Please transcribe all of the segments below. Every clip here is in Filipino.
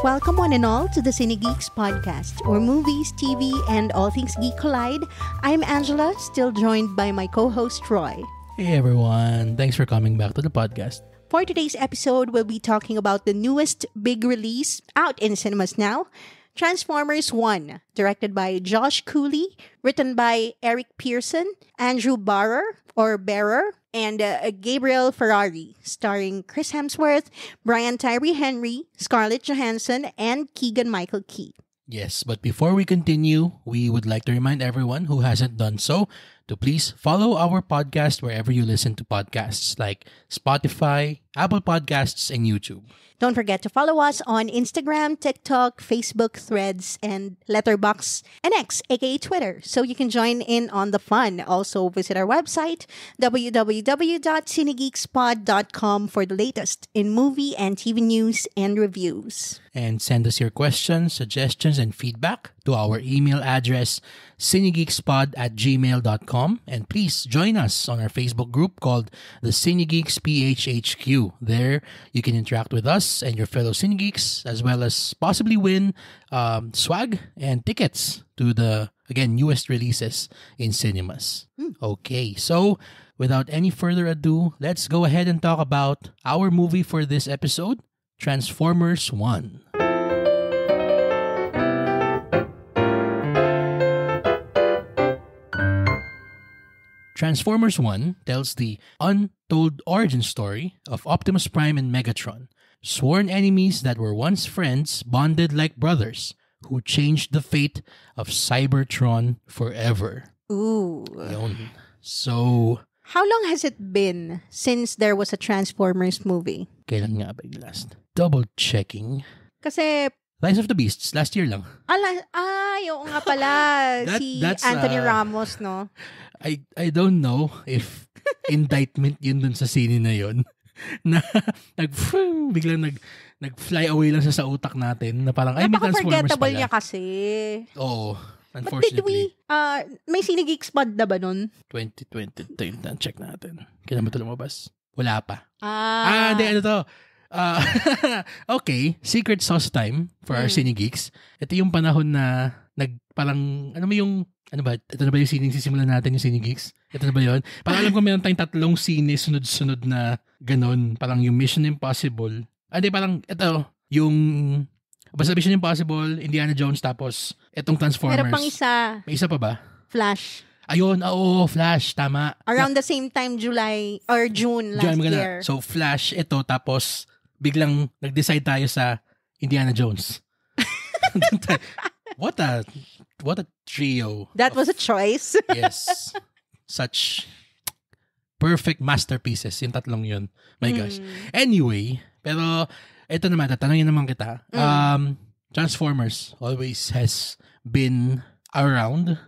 Welcome one and all to the Cine Geeks podcast, where movies, TV, and all things geek collide. I'm Angela, still joined by my co-host Troy. Hey everyone, thanks for coming back to the podcast. For today's episode, we'll be talking about the newest big release out in cinemas now, Transformers 1, directed by Josh Cooley, written by Eric Pearson, Andrew Barrer, and Gabriel Ferrari, starring Chris Hemsworth, Brian Tyree Henry, Scarlett Johansson, and Keegan-Michael Key. Yes, but before we continue, we would like to remind everyone who hasn't done so to please follow our podcast wherever you listen to podcasts like Spotify, Apple Podcasts, and YouTube. Don't forget to follow us on Instagram, TikTok, Facebook, Threads, and Letterboxd, and X, aka Twitter, so you can join in on the fun. Also, visit our website, www.cinegeekspod.com, for the latest in movie and TV news and reviews. And send us your questions, suggestions, and feedback to our email address, cinegeekspod@gmail.com. And please join us on our Facebook group called the Cinegeeks PHHQ. There, you can interact with us and your fellow Cinegeeks, as well as possibly win swag and tickets to the, again, newest releases in cinemas. Okay, so without any further ado, let's go ahead and talk about our movie for this episode, Transformers 1. Transformers 1 tells the untold origin story of Optimus Prime and Megatron, sworn enemies that were once friends bonded like brothers who changed the fate of Cybertron forever. Ooh. Yun. So, how long has it been since there was a Transformers movie? kailan nga ba yung last? Double checking. Kasi, Rise of the Beasts, last year lang. oo nga pala. That's Anthony Ramos, no? I don't know if indictment yun dun sa scene na yun. Na biglang nag-fly away lang siya sa utak natin na parang, ay, may Transformers Napaka-forgettable pala. niya kasi. Oo, But unfortunately. did we, may Cinegeeks pod na ba nun? 2020, check natin. Kailan ba ito lumabas? Wala pa. Ah, Hindi, ano to? Okay, secret sauce time for our Cinegeeks. Ito yung panahon na parang, ano ba? Ito na ba yung scene sisimulan natin yung Cinegeeks? Ito na ba yun? Parang alam ko meron tayong 3 scene sunod-sunod na ganon. Parang yung Mission Impossible. Hindi, parang ito, yung basta Mission Impossible, Indiana Jones, tapos itong Transformers. meron pang isa. May isa pa ba? Flash. Ayun, oo, Flash, tama. Around the same time, July or June last year. So, Flash, ito, tapos biglang nag-decide tayo sa Indiana Jones. What a trio. That was a choice. Yes. Such perfect masterpieces yung tatlong yun. My gosh. Anyway, pero ito naman, tatanungin naman kita. Transformers always has been around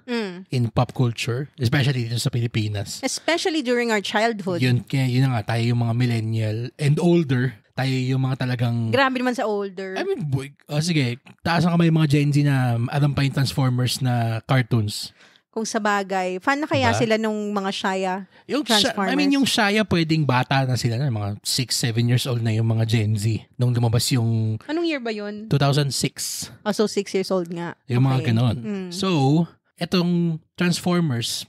in pop culture, especially dito sa Pilipinas. Especially during our childhood. Yun na nga, tayo yung mga millennial and older. Tayo yung mga talagang... Grabe naman sa older. I mean, boy, sige, taas ang kamay yung mga Gen Z na alam pa yung Transformers na cartoons. Kung sa bagay. Fan na kaya sila nung mga Shia Transformers? Yung Shia pwedeng bata na sila na, mga 6-7 years old na yung mga Gen Z nung lumabas yung... Anong year ba yun? 2006. Oh, so 6 years old nga. Yung mga ganon. So, etong Transformers,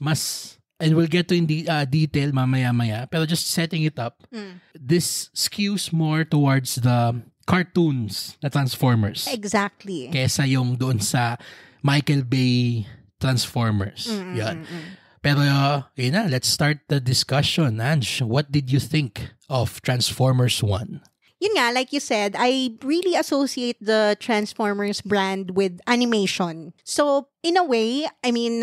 and we'll get to in detail mamaya-maya, pero just setting it up, this skews more towards the cartoons na Transformers. Exactly. Kesa yung doon sa Michael Bay Transformers. Yan. Pero, yun na, let's start the discussion. Ange, what did you think of Transformers 1? Yun nga, like you said, I really associate the Transformers brand with animation. So, in a way, I mean,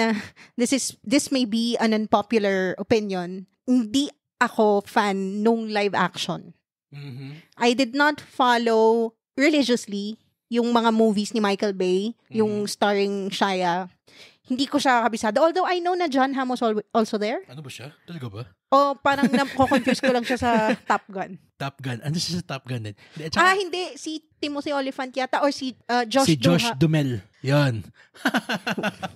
this may be an unpopular opinion. Hindi ako fan nung live action. I did not follow religiously yung mga movies ni Michael Bay, yung starring Shia. Hindi ko siya kabisado. Although I know na John Hamm was also there. Ano ba siya? Talaga ba? O parang na-confuse ko lang siya sa Top Gun. Top Gun. Ano siya sa Top Gun din? Hindi. Si Timothy Olyphant yata or si Josh Si Josh Duhamel. Yan.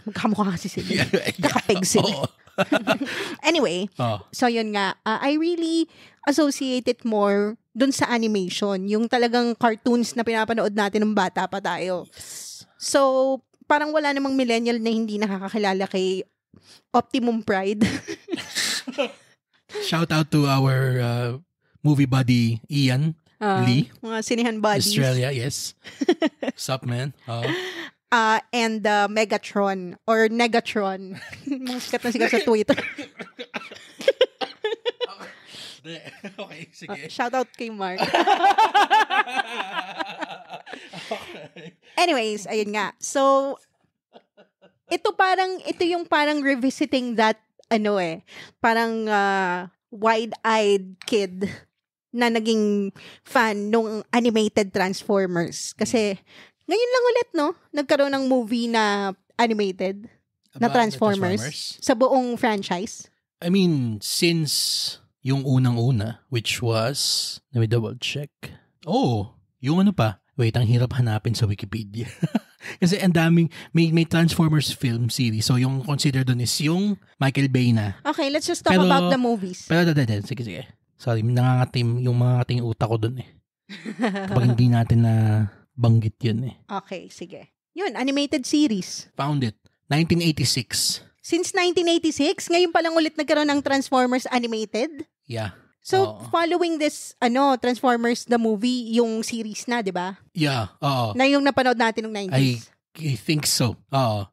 Magkamukha kasi sila. Kakapeg sila. Anyway, so yun nga, I really associate it more dun sa animation. Yung talagang cartoons na pinapanood natin ng bata pa tayo. So, parang wala namang millennial na hindi nakakakilala kay Optimum Pride. Shout out to our movie buddy, Ian Lee. Mga sinihan buddies. Australia, yes. Sup, man? And Megatron or Negatron. Mga sikat sa Twitter. Okay, sige. Shout out kay Mark. Okay. Anyways, ayun nga. So, ito yung parang revisiting that, parang wide-eyed kid na naging fan nung animated Transformers. Kasi, ngayon lang ulit, no? Nagkaroon ng movie na animated na Transformers sa buong franchise. I mean, since yung unang-una, which was, let me double check. Oh, yung ano pa? Wait, ang hirap hanapin sa Wikipedia. Kasi ang daming, may Transformers film series. So, yung consider doon is yung Michael Bay na. Okay, let's just talk about the movies. Pero, sige. Sorry, nangangatim yung mga ating utak ko doon eh. Kapag hindi natin na banggit yun eh. Okay, sige. Yun, animated series. Found it. 1986. Since 1986, ngayon pa lang ulit nagkaroon ng Transformers animated? Yeah. So, following this, Transformers the movie, yung series na, di ba? Yeah, oo. Na yung napanood natin ng 90s. I think so.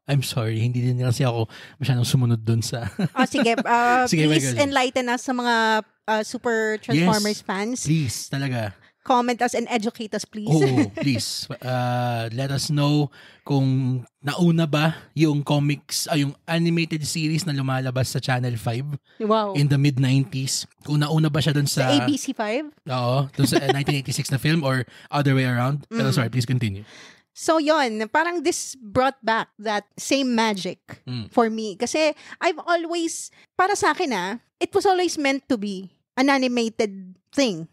I'm sorry. Hindi din kasi ako masyadong sumunod dun sa... Sige. Sige, please enlighten us sa mga Super Transformers fans. Please, talaga. Comment us and educate us, please. Please. Let us know kung nauna ba yung comics, yung animated series na lumalabas sa Channel 5 in the mid-90s. Kung nauna ba siya dun sa ABC5? Oo, dun sa 1986 na film or other way around. Pero sorry, please continue. So, yon, parang this brought back that same magic for me. Kasi I've always, para sa akin it was always meant to be an animated thing.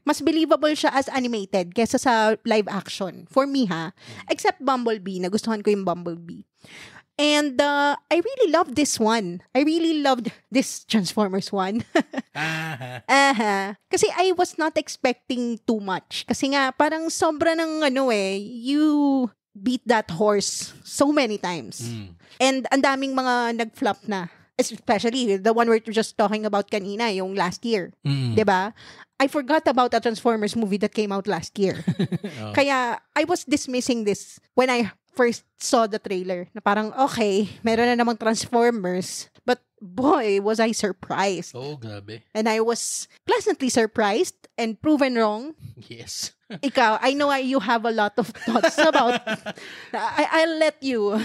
Mas believable siya as animated kesa sa live action. For me, except Bumblebee. Nagustuhan ko yung Bumblebee. And I really loved this one. I really loved this Transformers one. Kasi I was not expecting too much. Kasi nga, parang sobra ng you beat that horse so many times. And ang daming mga nag-flop na. Especially the one we're just talking about kanina, yung last year. Diba? I forgot about a Transformers movie that came out last year. Kaya, I was dismissing this when I first saw the trailer. Na parang, okay, meron na namang Transformers. But, boy, was I surprised. Oh, grabe. And I was pleasantly surprised and proven wrong. Yes. Ikaw, I know you have a lot of thoughts about... I'll let you...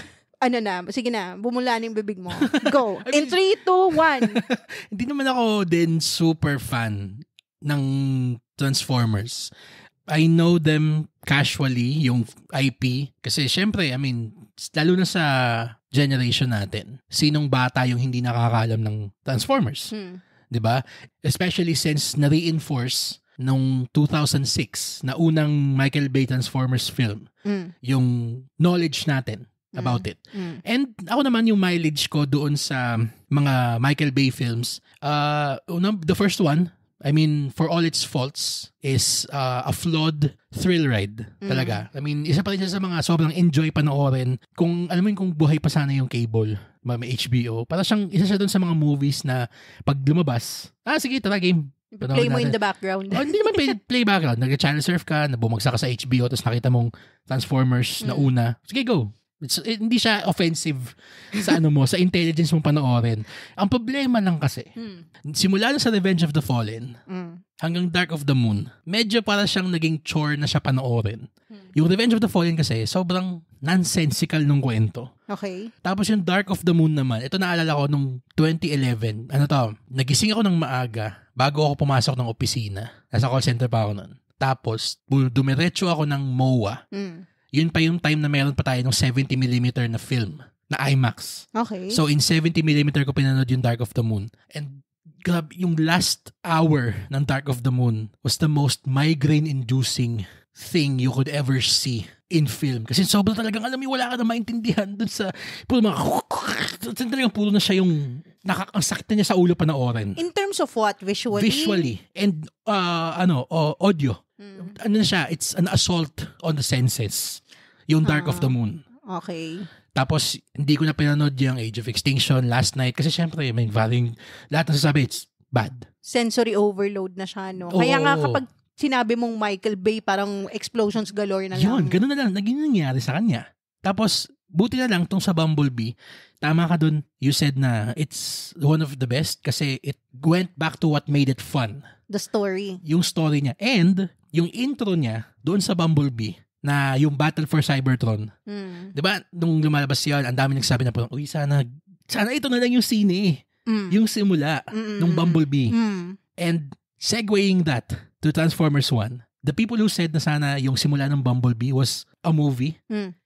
sige na, bumula na yung bibig mo. Go. In 3, 2, 1. Hindi naman ako din super fan ng Transformers. I know them casually, yung IP. Kasi syempre, lalo na sa generation natin, sinong bata yung hindi nakakaalam ng Transformers? Diba? Especially since na-reinforce nung 2006 na unang Michael Bay Transformers film, yung knowledge natin about it. And ako naman yung mileage ko doon sa mga Michael Bay films. The first one, for all its faults, is a flawed thrill ride. Talaga. Isa pa rin siya sa mga sobrang enjoy panoorin. Kung, kung buhay pa sana yung cable, may HBO. Para siyang, isa siya doon sa mga movies na pag lumabas, sige, tara game. Play mo in the background. Hindi naman play background. Nag-channel surf ka, bumagsak ka sa HBO, tapos nakita mong Transformers na una. Sige, go. Hindi siya offensive sa sa intelligence mong panoorin. Ang problema lang kasi, simula na sa Revenge of the Fallen, hanggang Dark of the Moon, medyo para siyang naging chore na siya panoorin. Yung Revenge of the Fallen kasi, sobrang nonsensical nung kwento. Okay. Tapos yung Dark of the Moon naman, ito naalala ko nung 2011, nagising ako ng maaga, bago ako pumasok ng opisina. Nasa call center pa ako nun. Tapos, dumiretso ako ng MOA. Yun pa yung time na meron pa tayo ng 70mm na film, na IMAX. Okay. So, in 70mm ko pinanood yung Dark of the Moon. And, yung last hour ng Dark of the Moon was the most migraine-inducing thing you could ever see in film. Kasi sobrang talagang, wala ka na maintindihan dun sa, talagang puro na siya yung ang sakit na niya sa ulo panoorin. In terms of what? Visually? Visually. And, audio. Ano na siya, it's an assault on the senses. Yung Dark of the Moon. Okay. Tapos, hindi ko na pinanood yung Age of Extinction last night kasi syempre, may varying, lahat ng sasabi, it's bad. Sensory overload na siya, no? Kaya nga kapag sinabi mong Michael Bay, parang explosions galore na lang. Yun, ganun na lang. Naging nangyari sa kanya. Tapos, buti na lang tong sa Bumblebee, tama ka dun, you said na it's one of the best kasi it went back to what made it fun. The story. Yung story niya. And, yung intro niya, doon sa Bumblebee, na yung Battle for Cybertron. Diba? Nung lumalabas yun, ang dami nagsabi na parang, uy, sana ito na lang yung scene Yung simula nung Bumblebee. And segueing that to Transformers 1, the people who said na sana yung simula ng Bumblebee was a movie,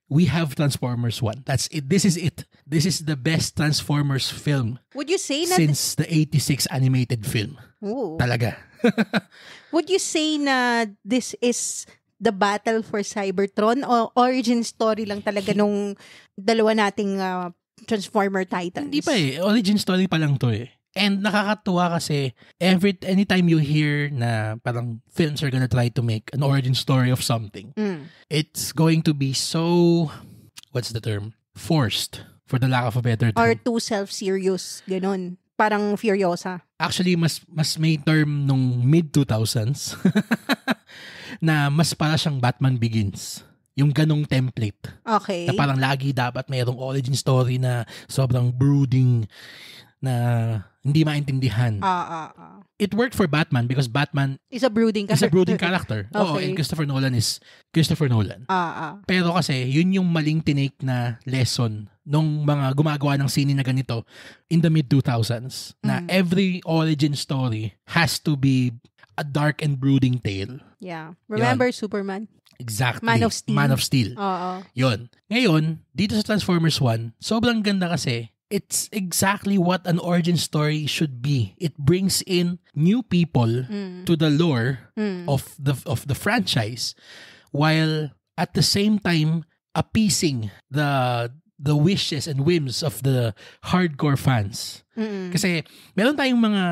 we have Transformers 1. That's it. This is it. This is the best Transformers film Would you say na since the 86 animated film. Oh. Talaga. Would you say na this is the battle for Cybertron o origin story lang talaga nung dalawa nating Transformer Titans? Hindi pa origin story pa lang to And nakakatuwa kasi anytime you hear na parang films are gonna try to make an origin story of something, it's going to be so, what's the term? Forced, for the lack of a better term. Or too self-serious, ganun. Parang Furiosa. Actually, mas may term nung mid-2000s na mas para siyang Batman Begins. Yung ganong template. Okay. Na parang lagi dapat mayroong origin story na sobrang brooding na hindi maintindihan. It worked for Batman because Batman is a brooding character. Okay. Oo, and Christopher Nolan is Christopher Nolan. Pero kasi, yun yung maling tinake na lesson nung mga gumagawa ng sine na ganito in the mid-2000s na every origin story has to be a dark and brooding tale. Yeah. Remember Superman? Exactly. Man of Steel. Yun. Ngayon, dito sa Transformers 1, sobrang ganda kasi it's exactly what an origin story should be. It brings in new people to the lore of the franchise while at the same time appeasing the wishes and whims of the hardcore fans. Kasi meron tayong mga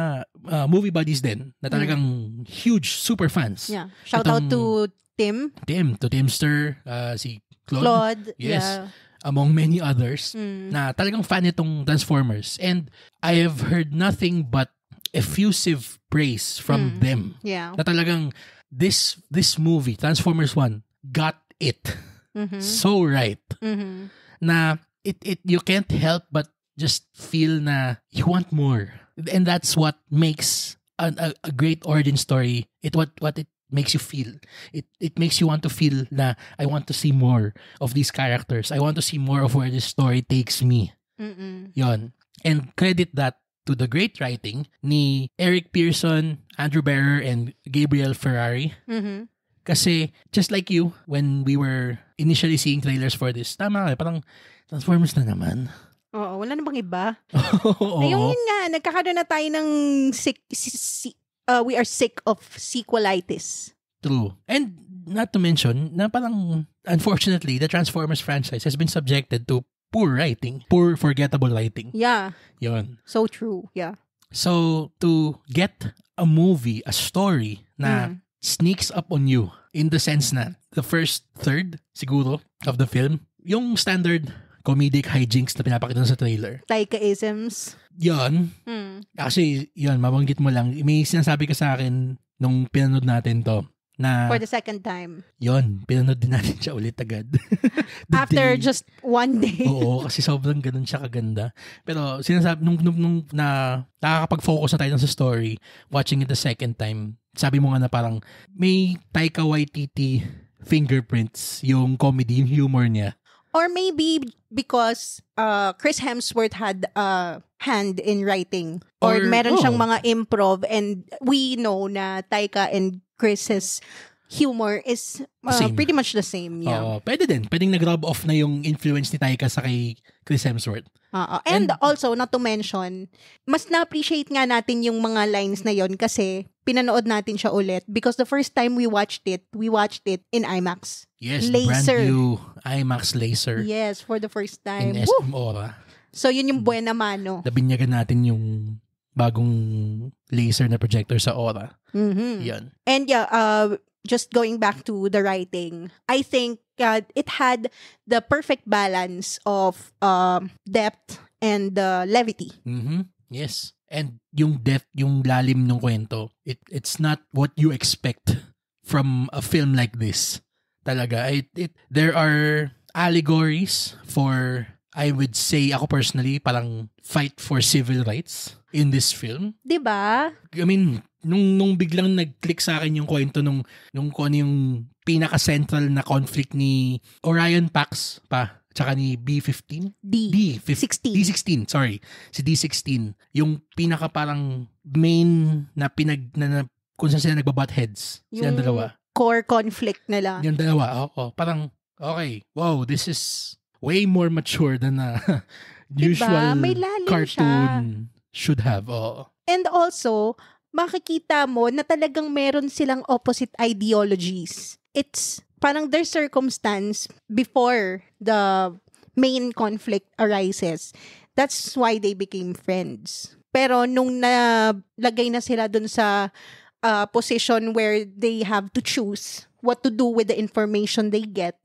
movie buddies din na talagang huge super fans. Yeah. Shout out to Tim. To Timster, si Claude. Yes. Yeah. Among many others na talagang fan itong Transformers. And I have heard nothing but effusive praise from them. Yeah. Na talagang this movie, Transformers 1, got it so right. Na it you can't help but just feel na you want more. And that's what makes a great origin story. What it makes you feel. It makes you want to feel na I want to see more of these characters. I want to see more of where this story takes me. Yon. And credit that to the great writing ni Eric Pearson, Andrew Barrer, and Gabriel Ferrari. Kasi just like you, when we were initially seeing trailers for this, tama parang Transformers na naman. Oo, wala na bang iba? Oo. Ayun yun nga, nagkakaroon na tayo ng we are sick of sequelitis. True. And not to mention, na parang, unfortunately, the Transformers franchise has been subjected to poor writing. Poor, forgettable writing. Yeah. Yun. So true. Yeah. So, to get a movie, a story na sneaks up on you in the sense na the first third, siguro, of the film, yung standard comedic hijinks na pinapakita sa trailer. Taika-isms. Yun. Actually, yun, mabanggit mo lang. May sinasabi ka sa akin nung pinanood natin to na for the second time. Yun, pinanood din natin siya ulit agad. After just one day. Oo, kasi sobrang ganun siya kaganda. Pero sinasabi, nung na nakakapag-focus na tayo sa story, watching it the second time, sabi mo nga na parang may Taika Waititi fingerprints yung comedy, yung humor niya. Or maybe because Chris Hemsworth had a hand in writing. Or meron siyang mga improv and we know na Taika and Chris's humor is pretty much the same. Yeah. Oo, pwede din. Pwedeng nag-rub off na yung influence ni Taika sa kay Chris Hemsworth. And also, not to mention, mas na-appreciate nga natin yung mga lines na yon kasi pinanood natin siya ulit because the first time we watched it in IMAX. Yes, Laser. brand new IMAX laser. Yes, for the first time. In SM Aura. So, yun yung buena mano. Nabinyagan natin yung bagong laser na projector sa Aura. Mhm. Yan. And yeah, just going back to the writing, I think it had the perfect balance of depth and levity. Mhm. Yes. And yung depth, yung lalim ng kwento, it's not what you expect from a film like this. Talaga. There are allegories for, I would say, ako personally, parang fight for civil rights in this film. 'Di ba? I mean, nung biglang nag-click sa akin yung kwento nung kung ano yung pinaka-central na conflict ni Orion Pax pa, tsaka ni B-15? D16. D16, sorry. Si D16. Yung pinaka parang main na kung saan sila nagbabutt heads. Silang dalawa. Core conflict nila. Yung dalawa, oo. Parang, okay, wow, this is way more mature than a usual May lalim cartoon should have. Oo. And also, makikita mo na talagang meron silang opposite ideologies. It's parang their circumstance before the main conflict arises. That's why they became friends. Pero nung nalagay na sila dun sa position where they have to choose what to do with the information they get,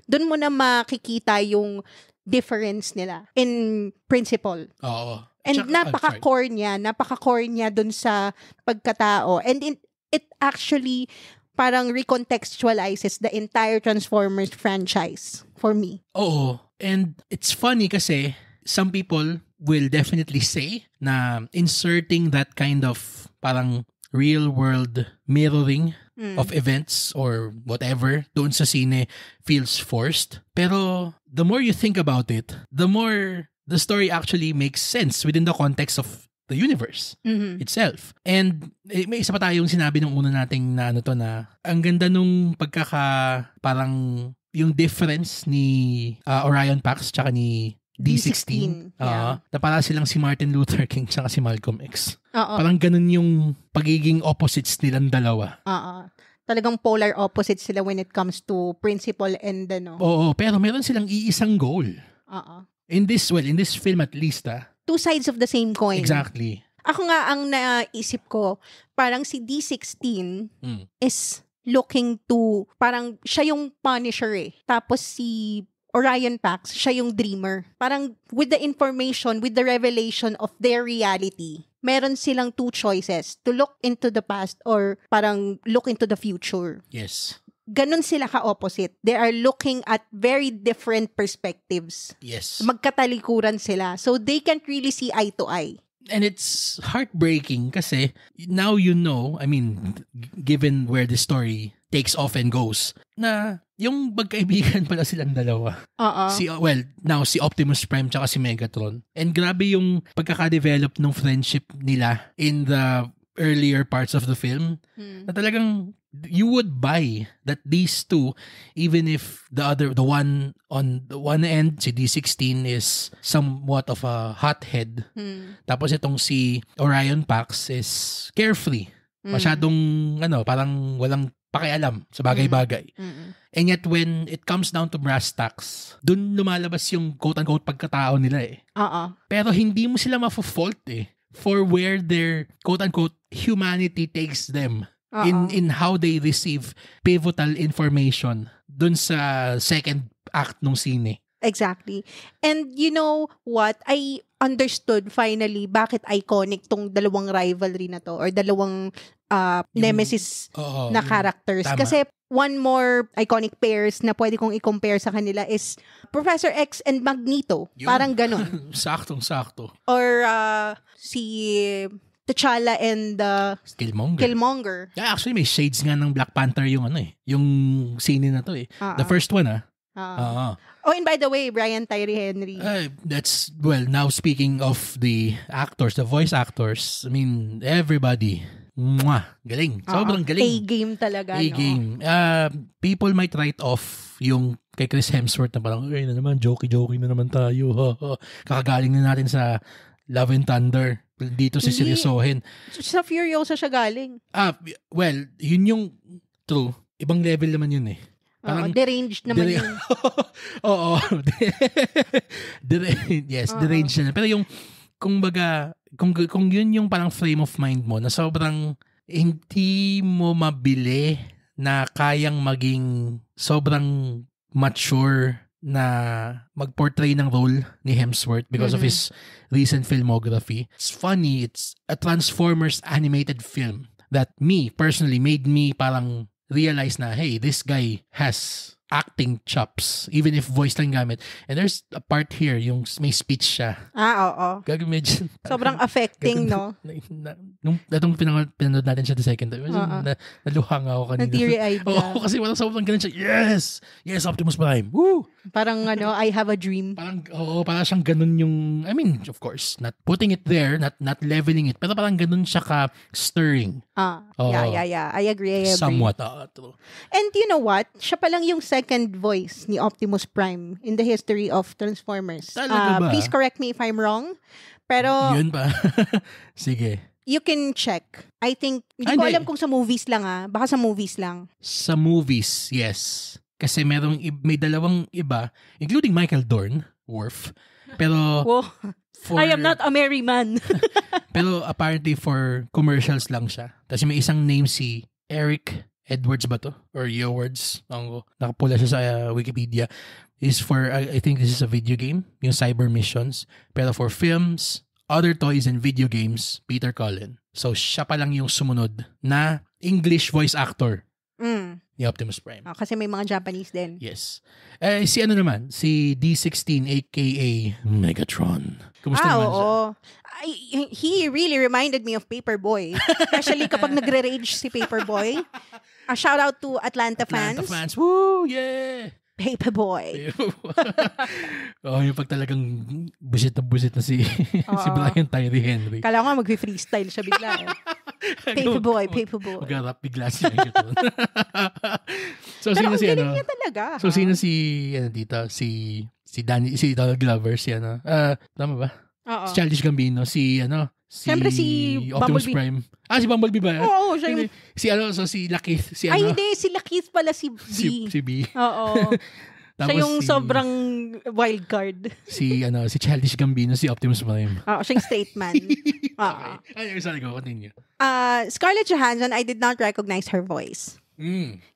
dun mo na makikita yung difference nila in principle. Oo. And napaka-core niya dun sa pagkatao. And it actually parang recontextualizes the entire Transformers franchise for me. Oo. And it's funny kasi some people will definitely say na inserting that kind of parang real-world mirroring of events or whatever doon sa sine feels forced. Pero the more you think about it, the more the story actually makes sense within the context of the universe itself. And may isa pa tayong sinabi nung una nating na ang ganda nung parang yung difference ni Orion Pax tsaka ni D16. Yeah. Na para silang si Martin Luther King tsaka si Malcolm X. Parang ganun yung pagiging opposites nilang dalawa. Talagang polar opposites sila when it comes to principle and Oo, pero meron silang iisang goal. In this film at least, two sides of the same coin. Exactly. Ako nga ang naisip ko, parang si D16 is looking to, parang siya yung Punisher eh. Tapos si Orion Pax, siya yung dreamer. Parang with the information, with the revelation of their reality, meron silang two choices, to look into the past or parang look into the future. Yes. Ganon sila ka-opposite. They are looking at very different perspectives. Yes. Magkatalikuran sila. So they can't really see eye to eye. And it's heartbreaking kasi now you know, I mean, given where the story takes off and goes, na yung magkaibigan pala silang dalawa. Now si Optimus Prime tsaka si Megatron. And grabe yung pagkaka-develop ng friendship nila in the earlier parts of the film. Na talagang you would buy that these two, even if the one on the one end, si D16 is somewhat of a hothead. Tapos itong si Orion Pax is carefree. Masyadong, parang walang pakialam sa bagay-bagay. And yet when it comes down to brass tacks, dun lumalabas yung quote-unquote pagkatao nila eh. Pero hindi mo sila mafo-fault eh for where their quote-unquote humanity takes them in how they receive pivotal information dun sa second act ng sine. Exactly. And you know what? I understood finally bakit iconic tong dalawang rivalry na to or dalawang nemesis na characters. Tama. Kasi one more iconic pairs na pwede kong i-compare sa kanila is Professor X and Magneto. Yun. Parang ganon. Saktong-sakto. Or si T'Challa and Killmonger. Yeah, actually may shades nga ng Black Panther yung yung scene na to eh. The first one Oh, and by the way, Brian Tyree Henry. That's, now speaking of the actors, the voice actors, I mean, everybody, galing. Sobrang galing. A-game talaga. A-game. People might write off yung kay Chris Hemsworth na parang, na naman, jokey na naman tayo. Kakagaling na natin sa Love and Thunder. Dito si seryosohin. Sa Furiosa siya galing. Yun yung true. Ibang level naman yun eh. Oo, deranged naman yun. Oo. Yes, deranged na. Pero yung, kung yun yung parang frame of mind mo na sobrang hindi mo mabili na kayang maging sobrang mature na mag-portray ng role ni Hemsworth because of his recent filmography. It's funny. It's a Transformers animated film that personally made me parang realize na, hey, this guy has acting chops even if voice lang gamit. And there's a part here yung may speech siya. Oo. Medyo Sobrang affecting, no? Nung pinanood natin siya the second time, naluha nga ako kanina. Na-teary-eyed ka. Oo, kasi walang sobrang ganun siya. Yes! Yes, Optimus Prime. Woo! Parang I have a dream. Parang siyang ganun yung, I mean, of course, not putting it there, not leveling it, pero parang ganun siya ka stirring. Yeah. I agree. Somewhat. True. And you know what? Siya pa lang yung second voice ni Optimus Prime in the history of Transformers. Talaga ba? Please correct me if I'm wrong. Pero Yun pa. Sige. you can check. I think, hindi ko alam kung sa movies lang baka sa movies lang. Sa movies, yes. Kasi may dalawang iba, including Michael Dorn, Worf. Pero, I am not a merry man. pero apparently for commercials lang siya. Tapos may isang name si Eric Edwards ba to? Or Ewards? Nakapula siya sa Wikipedia. Is for, I think this is a video game, yung Cyber Missions. Pero for films, other toys, and video games, Peter Cullen. So, siya pa lang yung sumunod na English voice actor ni Optimus Prime. Kasi may mga Japanese din. Yes. Si naman? Si D16 aka Megatron. Kumusta naman siya? Oo. He really reminded me of Paperboy. Especially kapag nagre-rage si Paperboy. A shout out to Atlanta fans. Woo! Yeah! Paperboy. Yung pag talagang busit na si Brian Tyree Henry. Kala ko mag-freestyle siya bigla. Paperboy. Mag-rap bigla si Megatron. So, pero sino ang galing niya talaga. So, sino dito? Si Donald Glover, tama ba? Oo. Si Childish Gambino, Siyempre si Optimus Bumblebee. Prime. Si Bumblebee ba? Oo, siya yung... Si Lakeith. Ay, hindi. Si Lakeith pala si B. Si B. Oo. Siya yung sobrang wild card. Si Childish Gambino, si Optimus Prime. Oo, siya yung straight man. Okay. Sorry, go. Continue. Scarlett Johansson, I did not recognize her voice.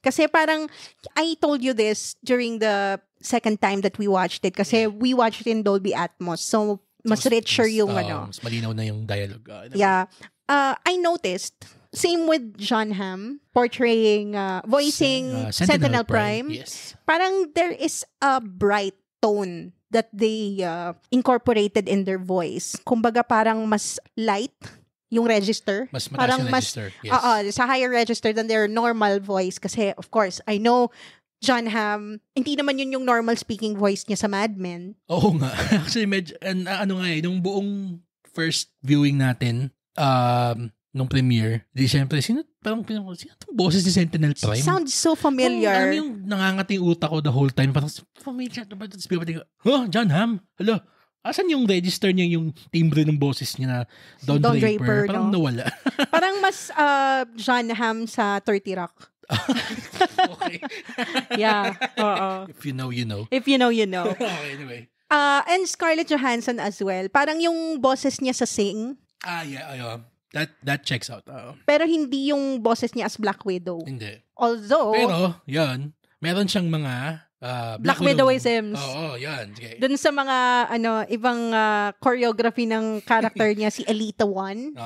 Kasi parang, I told you this during the second time that we watched it. Kasi we watched it in Dolby Atmos. So, mas richer yung mas malinaw na yung dialogue. Yeah. I noticed, same with John Hamm, portraying, voicing Sentinel Prime. Yes. Parang there is a bright tone that they incorporated in their voice. Kumbaga parang mas light yung register. Mas mataas yung register. Yes. Sa higher register than their normal voice. Kasi, of course, I know John Hamm, hindi naman yun yung normal speaking voice niya sa Mad Men. Oo nga. Actually, nung buong first viewing natin, nung premiere, siyempre, sino itong boses ni Sentinel Prime? Sounds so familiar. Ano yung nangangat yung utak ko the whole time? Parang, familiar na ba? John Hamm? Hello? Asan yung register niya, yung timbre ng boses niya na Don Draper? Parang nawala. Parang mas John Hamm sa 30 Rock. Okay. Yeah. Oo. If you know, you know. If you know, you know. Okay, anyway. And Scarlett Johansson as well. Parang yung boses niya sa Sing. Yeah. That checks out. Pero hindi yung boses niya as Black Widow. Hindi. Although, pero, yan. Meron siyang mga Black Widowisms. Oo, yan. Okay. Dun sa mga ibang choreography ng character niya, si Elita 1.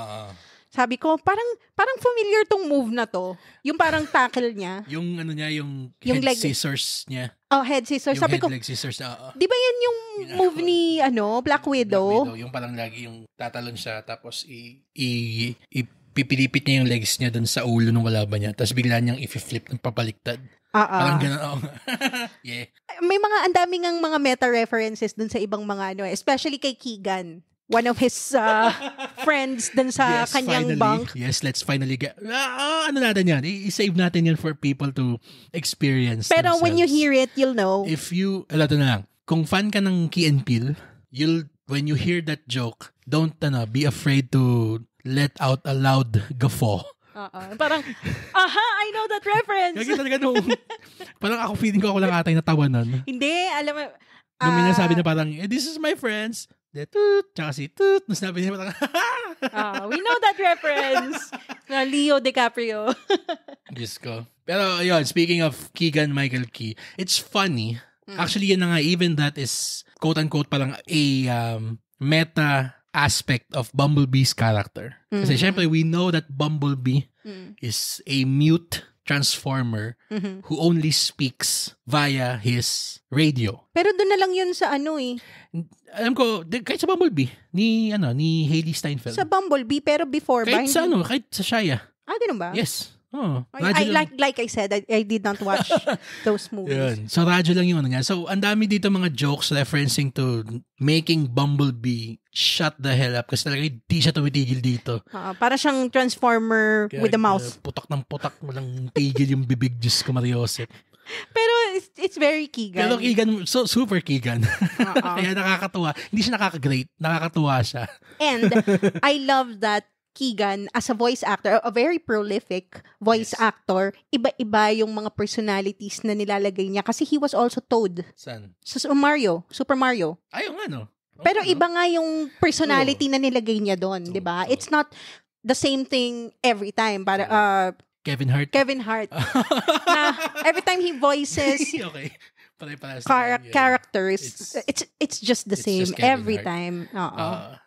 Sabi ko, parang familiar tong move na to. Yung parang tackle niya. Yung yung head leg scissors niya. Oh, head scissors. Sabi ko, leg scissors na. Di ba yan yung move ni Black Widow? Yung parang lagi yung tatalon siya tapos ipipilipit niya yung legs niya dun sa ulo ng kalaban niya. Tapos bigla niyang i-flip ng papaliktad. Parang gano'n. Yeah. May ang daming mga meta references dun sa ibang mga especially kay Keegan. One of his friends dun sa kanyang bunk. Yes, let's finally get... natin yan? I-save natin yan for people to experience Pero themselves. when you hear it, you'll know. Ito na lang. Kung fan ka ng Key and Peele, when you hear that joke, don't be afraid to let out a loud guffaw. Parang, I know that reference. Kaya talaga nung, parang ako feeling ko ako lang atay natawa nun. Hindi, alam mo, Nung minasabi na parang, this is my friends. De toot, tsaka si toot. Nung sinabi niya parang, we know that reference. Na Leo DiCaprio. Diyos ko. Pero yun, speaking of Keegan Michael Key, it's funny. Actually, yun na nga, even that is quote-unquote parang a meta aspect of Bumblebee's character. Kasi syempre, we know that Bumblebee is a mute transformer who only speaks via his radio. Pero doon na lang yun sa Alam ko, kahit sa Bumblebee, ni Hailey Steinfeld. Sa Bumblebee, pero before kahit sa kahit sa Shia. Ganun ba? Yes. Oh, like I said, I did not watch those movies. Yun. So, radyo lang yung nga. So, ang dami dito mga jokes referencing to making Bumblebee shut the hell up kasi talaga hindi siya tumitigil dito. Para siyang transformer with a mouth. Putak ng putak, walang tigil yung bibig. Diyos ko, Mariosep. Pero it's very Keegan. Pero Keegan, so super Keegan. Kaya nakakatuwa. Hindi siya nakaka-great. Nakakatuwa siya. And I love that Keegan, as a voice actor, a very prolific voice actor, iba-iba yung mga personalities na nilalagay niya. Kasi he was also Toad. Saan? Sa Super Mario. Ayun nga, no? Pero iba nga yung personality na nilagay niya doon, di ba? It's not the same thing every time. Para, Kevin Hart. Na every time he voices okay. characters, it's just the same every time.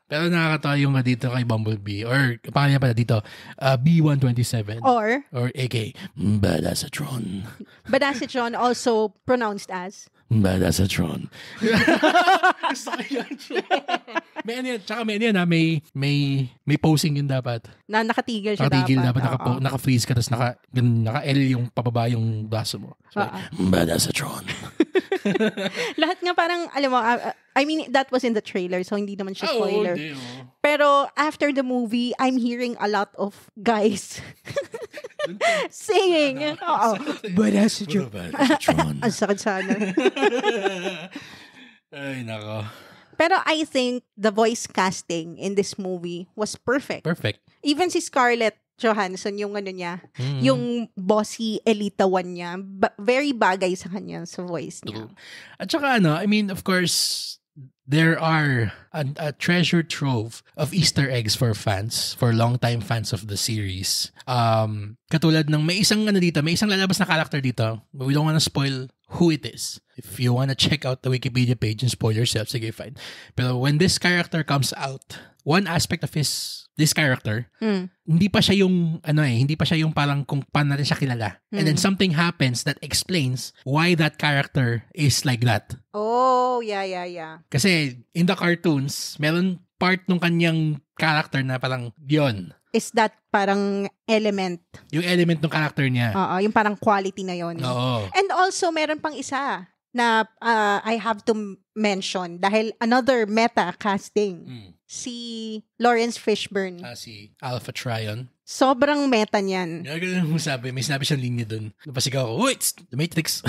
Pero nakakatawa yung dito kay Bumblebee or paano niya pala dito, B127 or aka Badasatron. Badasatron, also pronounced as Badasatron. Gusto ko yun. May posing yun dapat. Na nakatigil siya dapat. Naka-freeze ka, tapos naka-L yung pababa yung braso mo. So, Badasatron. Lahat nga parang, alam mo, I mean, that was in the trailer, so hindi naman siya spoiler. Pero after the movie, I'm hearing a lot of guys singing. Badasatron. Ang sakit sana. Ay, nako. Pero I think the voice casting in this movie was perfect. Perfect. Even si Scarlett Johansson, yung niya, yung bossy Elita one niya, very bagay sa kanya sa voice niya. At saka I mean, of course, there are a treasure trove of Easter eggs for fans, for longtime fans of the series. Katulad ng may isang lalabas na character dito. We don't wanna spoil who it is. If you wanna check out the Wikipedia page and spoil yourself, sige, fine. Pero when this character comes out, one aspect of this character, hindi pa siya yung parang kung paano natin siya kilala. And then something happens that explains why that character is like that. Oh, yeah. Kasi in the cartoons, meron part nung kanyang character na parang yun. Is that parang element? Yung element ng character niya. Yung parang quality na yun. Oo. And also, meron pang isa na I have to mention dahil another meta casting. Si Lawrence Fishburne. Si Alpha Trion. Sobrang meta niyan. May sinabi siyang linya dun. Napasigaw ako, it's The Matrix.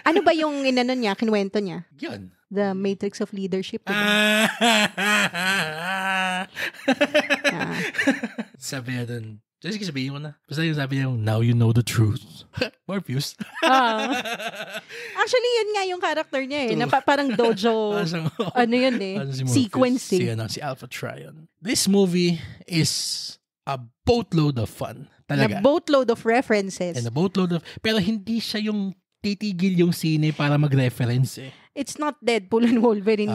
Ano ba yung kinuwento niya? Yun. The Matrix of Leadership. Sabi niya dun, sige, sabihin ko na. Basta yung sabi niya, now you know the truth. More views. Actually, yun nga yung character niya na parang dojo. Sequence. Si Alpha Trion. This movie is a boatload of fun. Talaga. A boatload of references. And a boatload of... Pero hindi siya yung titigil yung sine para mag-reference It's not Deadpool and Wolverine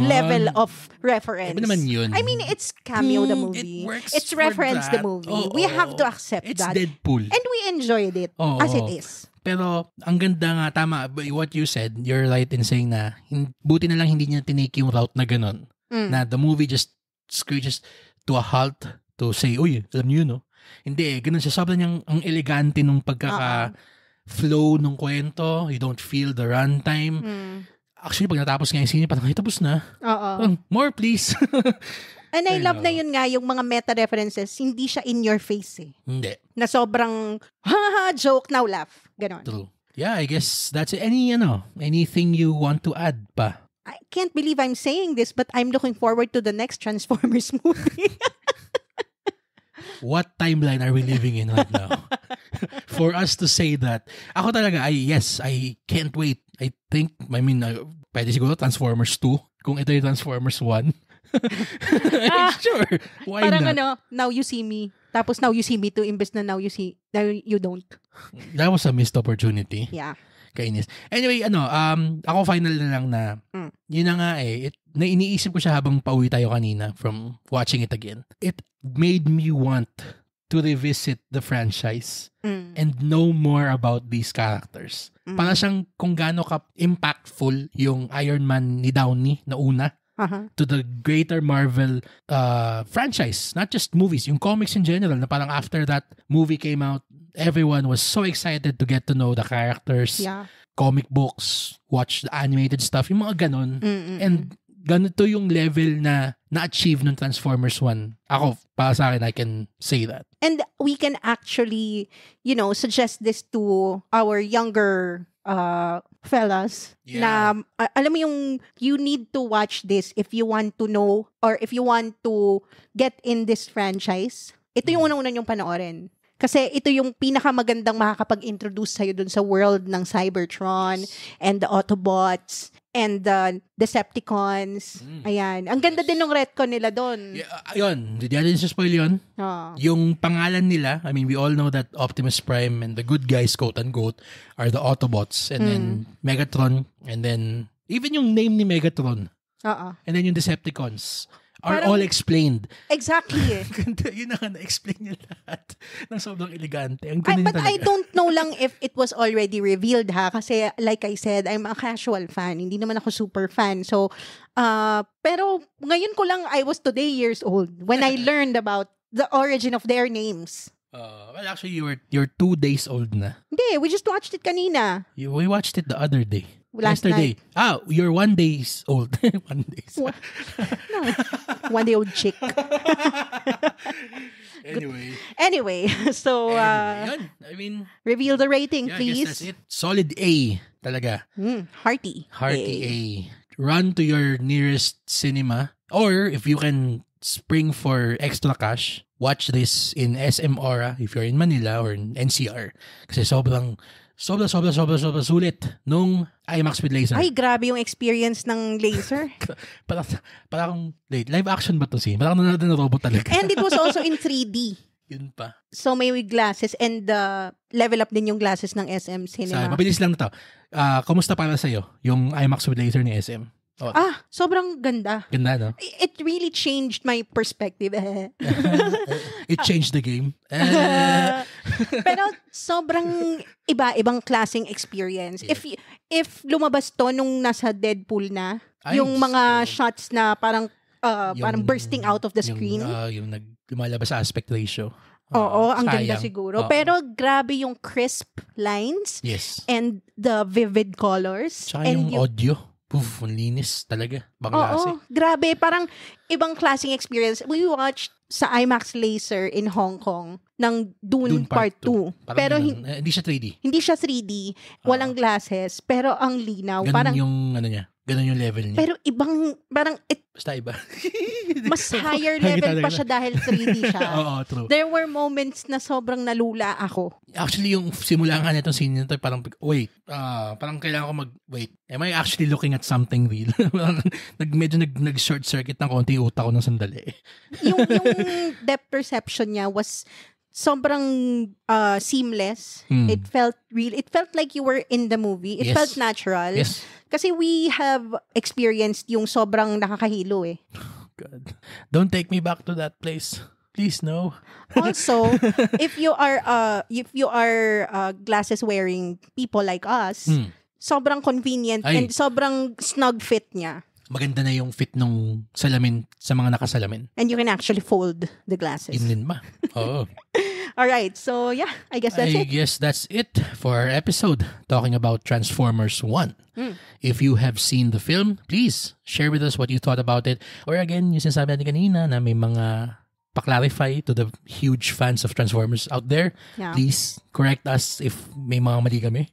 level of reference. Naman yun. I mean, it's cameo the movie. It's reference the movie. We have to accept it's that. It's Deadpool. And we enjoyed it as it is. Pero, ang ganda nga, tama, what you said, you're right in saying na, buti na lang hindi niya tinake yung route na ganun. Na the movie just screeches to a halt to say, uy, alam niyo, no? Hindi, ganun siya. Sobrang niyang ang elegante nung flow nung kwento. You don't feel the runtime. Actually, pag natapos nga yung scene, parang, tapos na. More, please. And I love na yun nga, yung mga meta references, hindi siya in your face Hindi. Na sobrang, joke, now laugh. Ganon. True. Yeah, I guess that's it. Anything you want to add pa? I can't believe I'm saying this, but I'm looking forward to the next Transformers movie. what timeline are we living in right now? For us to say that. Ako talaga, I can't wait. Pwede siguro Transformers 2 kung ito yung Transformers 1. Sure. Why Parang not? now you see me. Tapos now you see me too, imbes na now you don't. That was a missed opportunity. Yeah. Kainis. Anyway, ako final na lang na, yun na nga na iniisip ko siya habang pauwi tayo kanina from watching it again. It made me want to revisit the franchise and know more about these characters. Para siyang kung gaano ka impactful yung Iron Man ni Downey na una to the greater Marvel franchise. Not just movies, yung comics in general, na parang after that movie came out, everyone was so excited to get to know the characters, comic books, watch the animated stuff, yung mga ganon. And ganito yung level na na-achieve ng Transformers 1. Ako, para sa akin, I can say that. And we can actually, suggest this to our younger fellas na alam mo yung you need to watch this if you want to know or if you want to get in this franchise. Ito yung unang-una yung panoorin. Kasi ito yung pinakamagandang makakapag-introduce sa'yo dun sa world ng Cybertron and the Autobots and the Decepticons. Ayan. Ang ganda din ng retcon nila doon. Yun. Di natin spoil yun. Yung pangalan nila, I mean, we all know that Optimus Prime and the good guys, quote-unquote, are the Autobots. And then Megatron. And then, even yung name ni Megatron. And then yung Decepticons are all explained. Exactly. Yun na na-explain niya lahat ng sobrang elegante. But I don't know lang if it was already revealed kasi like I said, I'm a casual fan. Hindi naman ako super fan. So, pero ngayon ko lang, I was today years old when I learned about the origin of their names. Well, actually, you're 2 days old na. Hindi, we just watched it kanina. We watched it the other day. Yesterday. Night. You're 1 day old. 1 day. No. 1 day old chick. Anyway, so yun. I mean, reveal the rating, please. I guess that's it. Solid A talaga. Hearty A. Run to your nearest cinema, or if you can spring for extra cash, watch this in SM Aura if you're in Manila or in NCR. Kasi sobrang sulit nung IMAX with laser. Ay, grabe yung experience ng laser. Parang live action ba to si? Parang nanonood na robot talaga. And it was also in 3D. Yun pa. So may glasses and level up din yung glasses ng SM Cinema. Mabilis lang na to. Kumusta para sa'yo yung IMAX with laser ni SM? Sobrang ganda. Ganda, no? It really changed my perspective. It changed the game. Pero sobrang ibang klaseng experience. Yeah. If lumabas to nung nasa Deadpool na, yung mga shots na parang bursting out of the screen. Yung lumalabas sa aspect ratio. Oo, ang ganda siguro. Pero grabe yung crisp lines. Yes. And the vivid colors. Tsaka yung audio. Poof, ang linis talaga. Banglase. Grabe. Parang ibang klaseng experience. We watched sa IMAX Laser in Hong Kong ng Dune Part 2. Pero hindi siya 3D. Hindi siya 3D. Walang glasses. Pero ang linaw. Ganun parang yung niya. Ganun yung level niya. Pero parang basta iba. Mas higher level pa siya dahil 3D siya. Oo, true. There were moments na sobrang nalula ako. Actually, yung simula nga nitong scene nito, parang, parang kailangan ko wait, am I actually looking at something real? Medyo nag-short circuit ng konti yung utak ko ng sandali. yung depth perception niya was sobrang seamless. It felt real. It felt like you were in the movie. It felt natural. Yes. Kasi we have experienced yung sobrang nakakahilo eh. God. Don't take me back to that place. Please, no. Also, if you are glasses wearing people like us, sobrang convenient and sobrang snug fit niya. Maganda na yung fit nung salamin sa mga nakasalamin. And you can actually fold the glasses. Yun din ba? Oo. Alright, so yeah, I guess that's it. I guess that's it for our episode talking about Transformers 1. If you have seen the film, please share with us what you thought about it. Or again, yung sinasabi natin kanina na may mga pa-clarify to the huge fans of Transformers out there. Yeah. Please correct us if may mga mali kami.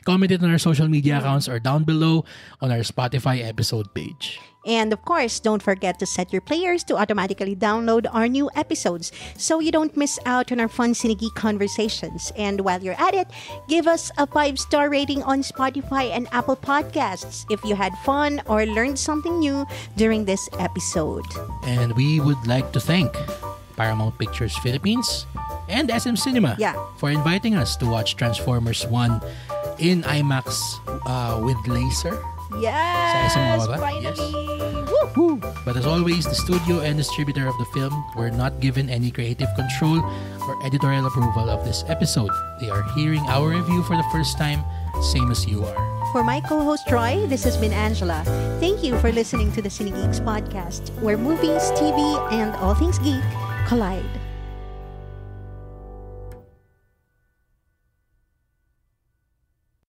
Comment it on our social media accounts or down below on our Spotify episode page. And of course, don't forget to set your players to automatically download our new episodes so you don't miss out on our fun Cinegeek conversations. And while you're at it, give us a 5-star rating on Spotify and Apple Podcasts if you had fun or learned something new during this episode. And we would like to thank Paramount Pictures Philippines and SM Cinema for inviting us to watch Transformers 1 in IMAX with laser. Yes! Sa SM Aura. Finally! Yes. Woo! But as always, the studio and distributor of the film were not given any creative control or editorial approval of this episode. They are hearing our review for the first time, same as you are. For my co-host Troy, this has been Angela. Thank you for listening to the Cinegeeks podcast, where movies, TV, and all things geek collide.